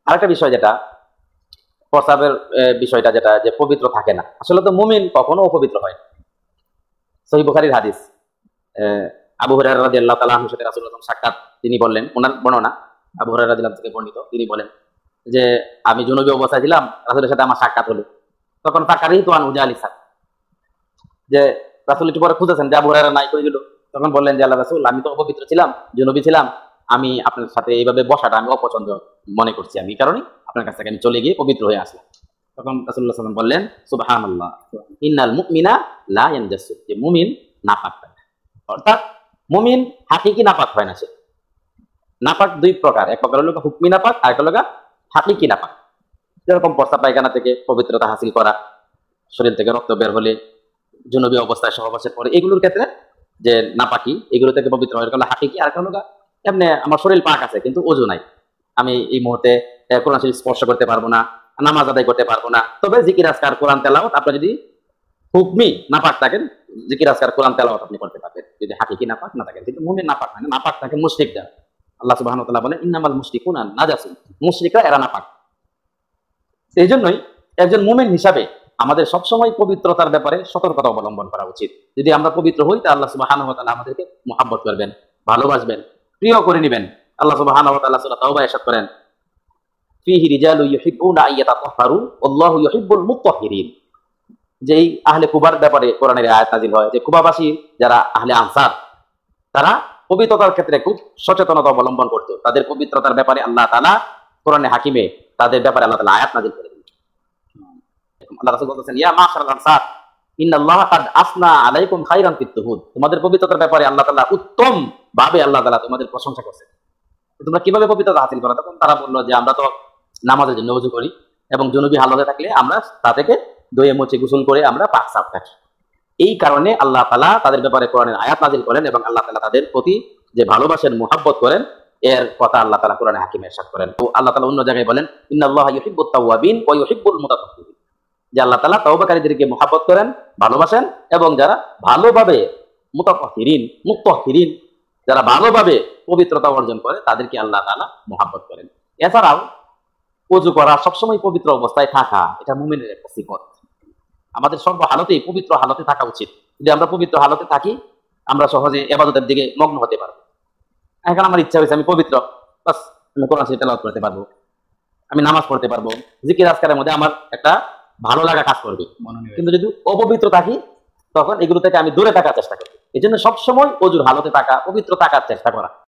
আরেকটা বিষয় যেটা প্রস্রাবের বিষয়টা, যেটা যে পবিত্র থাকে না, আসলে তো মুমিন কখনো অপবিত্র হয়। সহিহ বুখারীর হাদিস, আবু হুরায়রা রাদিয়াল্লাহু তাআলা আনহু সাথে রাসূলুল্লাহ সাল্লাল্লাহু আলাইহি ওয়াসাল্লাম সাক্ষাৎ, তিনি বললেন, ওনার বর্ণনা, আবু হুরায়রা রাদিয়াল্লাহু থেকে বর্ণিত, তিনি বলেন যে আমি জুনুবী অবস্থায় ছিলাম, রাসূলের সাথে আমার সাক্ষাৎ হলো, তখন ফাকারিতু আন উজালিসা, যে রাসূল একটু পরে খুঁজেছেন যে আবু হুরায়রা নাই, কই গেল? তখন বললেন যে আল্লাহ রাসূল, আমি তো অপবিত্র ছিলাম, জুনুবী ছিলাম, আমি আপনার সাথে এইভাবে বসাটা আমি অপছন্দ মনে করছি, আমি এই কারণে আপনার কাছ থেকে আমি চলে গিয়ে পবিত্র হয়ে আসলাম। তখন রাসূলুল্লাহ সাল্লাল্লাহু আলাইহি ওয়াসাল্লাম বললেন, সুবহানাল্লাহ, ইন্নাল মুমিনা লা ইয়ানজাসু, যে মুমিন নাপাক হয় না। অর্থাৎ মুমিন হাকিকি নাপাক হয় না। সে নাপাক দুই প্রকার, এক প্রকার হলো হুকমি নাপাক, আর এক হলো হাকিকি নাপাক। যেরকম প্রস্রাব পায়খানা থেকে পবিত্রতা হাসিল করা, শরীর থেকে রক্ত বের হলে, জুনুবী অবস্থায় সহবাসের পরে, এগুলোর ক্ষেত্রে যে নাপাকি, এগুলো থেকে পবিত্র হয়, এটা হলো হাকিকি। আর একটা হলো এমনি আমার শরীর পাক আছে কিন্তু ওযু নাই, আমি এই মুহূর্তে কোরআন শরীফ স্পর্শ করতে পারবো না, নামাজ আদায় করতে পারবো না, তবে জিকির আজকার কোরআন তেলাওয়াত আপনি যদি হুকমি নাপাক থাকেন, জিকির আজকার কোরআন তেলাওয়াত আপনি করতে পারবেন, যদি হাকিকি নাপাক না থাকেন। কিন্তু মুমিন নাপাক হয় না, নাপাক থাকে মুশরিকরা। আল্লাহ সুবহানাহু ওয়া তাআলা বলেন, ইন্নামাল মুশরিকুনা নাজাসুন, মুশরিকরা এরা নাপাক। এই জন্যই একজন মুমিন হিসাবে আমাদের সবসময় পবিত্রতার ব্যাপারে সতর্কতা অবলম্বন করা উচিত। যদি আমরা পবিত্র হই, তা আল্লাহ সুবহানাহু ওয়া তাআলা আমাদেরকে মুহাব্বত করবেন, ভালোবাসবেন, প্রিয় করে নেবেন। আল্লাহ সুবহানাহু ওয়া তাআলা সূরা তাওবা ইরশাদ করেন, ফীহি রিজালুন ইউহিব্বুনা আইয়াতাতাহহারু ওয়াল্লাহু ইউহিব্বুল মুত্তাহহিরিন। যেই আহলে কুবার ব্যাপারে কোরআনের আয়াত নাযিল হয়, যে কুবাবাসী যারা আহলে আনসার, তারা পবিত্রতার ক্ষেত্রে খুব সচেতনতা অবলম্বন করত। তাদের পবিত্রতার ব্যাপারে আল্লাহ তাআলা কোরআনে হাকিমে তাদের ব্যাপারে আল্লাহ তাআলা আয়াত নাযিল করেন। আল্লাহ রাসূল বলেছেন, ইয়া মাশারাল আনসার ইন্নাল্লাহা কাদ আসনা আলাইকুম খাইরান ফিত তুহুদ। তোমাদের পবিত্রতার ব্যাপারে আল্লাহ তাআলা উত্তম ভাবে আল্লাহ তাআলা তোমাদের প্রশংসা করেছেন। তোমরা কিভাবে পবিত্রতা হাসিল করো? তখন তারা বলল যে আমরা তো নামাজের জন্য ওযু করি, এবং জুনুবী হালতে থাকলে আমরা তা থেকে ধুয়ে মুছে গোসল করে আমরা পাক সাফ থাকি। এই কারণে আল্লাহ তাআলা তাদের ব্যাপারে কোরআনের আয়াত নাযিল করেন, এবং আল্লাহ তাআলা তাদের প্রতি যে ভালোবাসেন, মুহাব্বত করেন, এর কথা আল্লাহ তাআলা কোরআনে হাকিমে ইরশাদ করেন। তো আল্লাহ তাআলা অন্য জায়গায় বলেন, ইন্নাল্লাহা ইউহিব্বুত তাওয়াবিন ওয়া ইউহিব্বুল মুতাতাহহিরিন, যে আল্লাহ তাআলা তওবাকারীদেরকে মুহাব্বত করেন, ভালোবাসেন, এবং যারা ভালোভাবে মুত্তাহহিরিন, যারা ভালোভাবে পবিত্রতা অর্জন করে, তাদেরকে আল্লাহ তাআলা মুহাব্বত করেন। এছাড়াও ওযু করা, সবসময় পবিত্র অবস্থায় থাকা, এটা মুমিনের একটা সিফত। আমাদের সর্ব হালতেই পবিত্র হালতে থাকা উচিত। যদি আমরা পবিত্র হালতে থাকি, আমরা সহজে ইবাদতের দিকে মগ্ন হতে পারবো। এখন আমার ইচ্ছা হয়েছে আমি পবিত্র, বাস আমি কোরআন শরীফ তেলাওয়াত করতে পারবো, আমি নামাজ পড়তে পারবো, জিকির আজকারের মধ্যে আমার একটা ভালো লাগা কাজ করবে। কিন্তু যদি অপবিত্র থাকি, তখন এগুলো থেকে আমি দূরে থাকার চেষ্টা করি। এই জন্য সবসময় ওযুর হালতে থাকা, পবিত্র থাকার চেষ্টা করা।